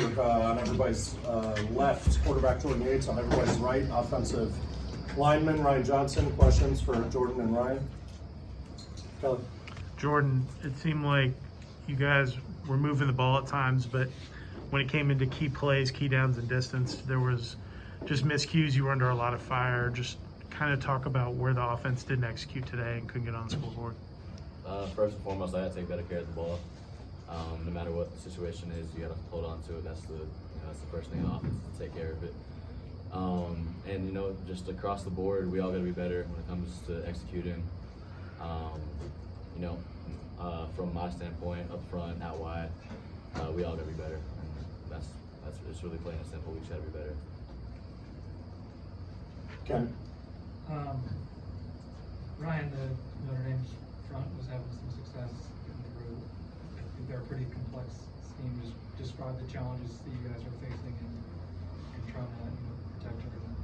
here on everybody's left, quarterback Jordan Yates. On everybody's right, offensive lineman Ryan Johnson. Questions for Jordan and Ryan? Kelly? Jordan, it seemed like you guys were moving the ball at times, but when it came into key plays, key downs and distance, there was just miscues. You were under a lot of fire. Just kind of talk about where the offense didn't execute today and couldn't get on the scoreboard. First and foremost, I got to take better care of the ball. No matter what the situation is, you got to hold on to it. That's the first thing in the offense, is to take care of it. And just across the board, we all got to be better when it comes to executing. From my standpoint, up front, out wide, we all got to be better. And it's really plain and simple. We just got to be better. Ken? Ryan, the Notre Dame's front was having some success getting through. I think they're a pretty complex scheme. Just describe the challenges that you guys are facing and trying to protect everything.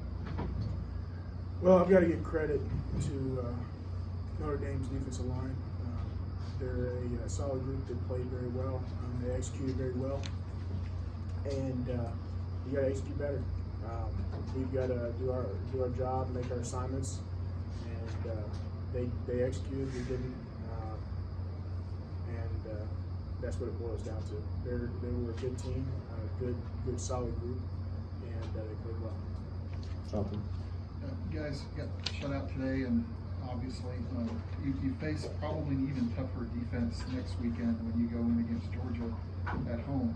Well, I've got to give credit to Notre Dame's defensive line. They're a solid group that played very well. They executed very well, and you got to execute better. We've got to do our job, make our assignments, and they executed. We didn't, and that's what it boils down to. They were a good team, a good solid group, and they played well. Jonathan? You guys got shut out today, and obviously you face probably an even tougher defense next weekend when you go in against Georgia at home.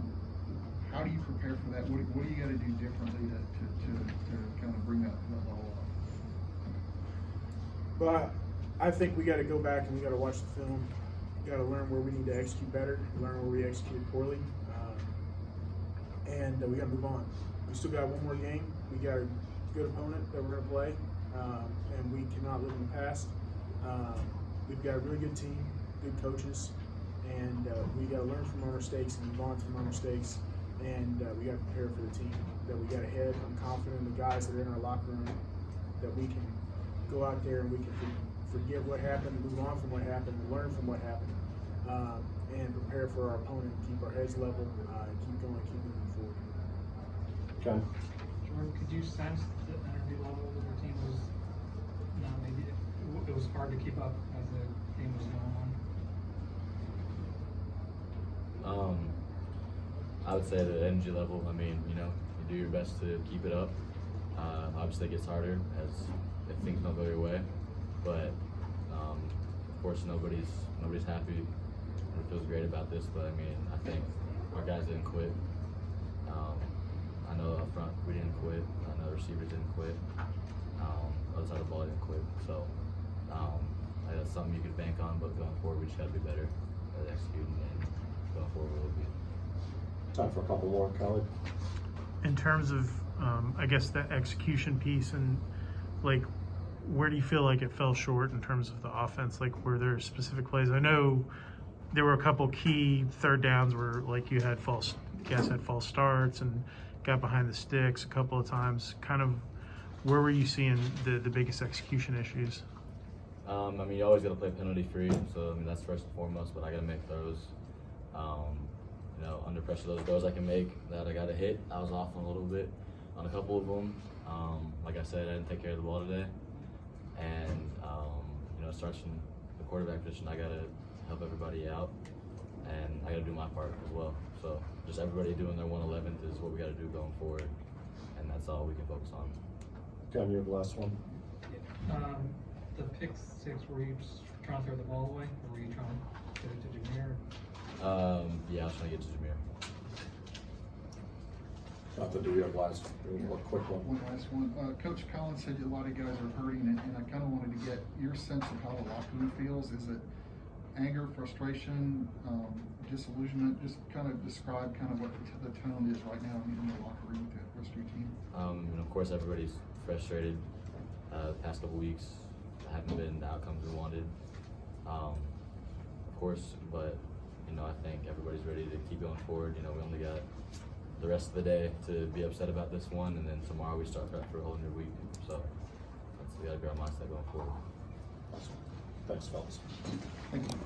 How do you prepare for that? What do you got to do differently to kind of bring that level up? But I think we got to go back and we got to watch the film. We got to learn where we need to execute better, learn where we executed poorly, and we got to move on. We still got one more game. We got a good opponent that we're going to play, and we cannot live in the past. We've got a really good team, good coaches, and we got to learn from our mistakes and move on from our mistakes. And we got to prepare for the team that we got ahead. I'm confident in the guys that are in our locker room that we can go out there and we can forget what happened, move on from what happened, learn from what happened, and prepare for our opponent, keep our heads level, and keep going, keep moving forward. Ken? Jordan, could you sense the energy level of your team was maybe it was hard to keep up as the game was going on? I would say the energy level, you do your best to keep it up. Obviously it gets harder if things don't go your way, but of course nobody's happy and feels great about this, but I think our guys didn't quit. I know up front we didn't quit. I know the receivers didn't quit. Other side of the ball didn't quit. So that's something you could bank on, but going forward we just got to be better at executing, and going forward we'll be. Time for a couple more, Kelly. In terms of, I guess, that execution piece, and where do you feel like it fell short in terms of the offense? Were there specific plays? I know there were a couple key third downs where you had false starts and got behind the sticks a couple of times. Kind of, where were you seeing the biggest execution issues? You always got to play penalty free, so that's first and foremost. But I got to make throws. Under pressure, those throws I can make that I got to hit. I was off on a little bit on a couple of them. Like I said, I didn't take care of the ball today, and starting the quarterback position, I got to help everybody out, and I got to do my part as well. So just everybody doing their 1/11th is what we got to do going forward, and that's all we can focus on. Ken, you're the last one. The pick six, were you just trying to throw the ball away, or were you trying to get it to Jameer? Yeah, I was trying to get to Jameer. Jonathan, do we have last one quick one? One last one. Coach Collins said a lot of guys are hurting, and I kind of wanted to get your sense of how the locker room feels. Is it anger, frustration, disillusionment? Just kind of describe what the tone is right now in the locker room with the rest of your team. Of course, everybody's frustrated. The past couple weeks haven't been the outcomes we wanted. Of course, but I think everybody's ready to keep going forward. We only got the rest of the day to be upset about this one, and then tomorrow we start prep for a whole new week. So we got to be our mindset going forward. Awesome. Thanks, fellas. Thank you.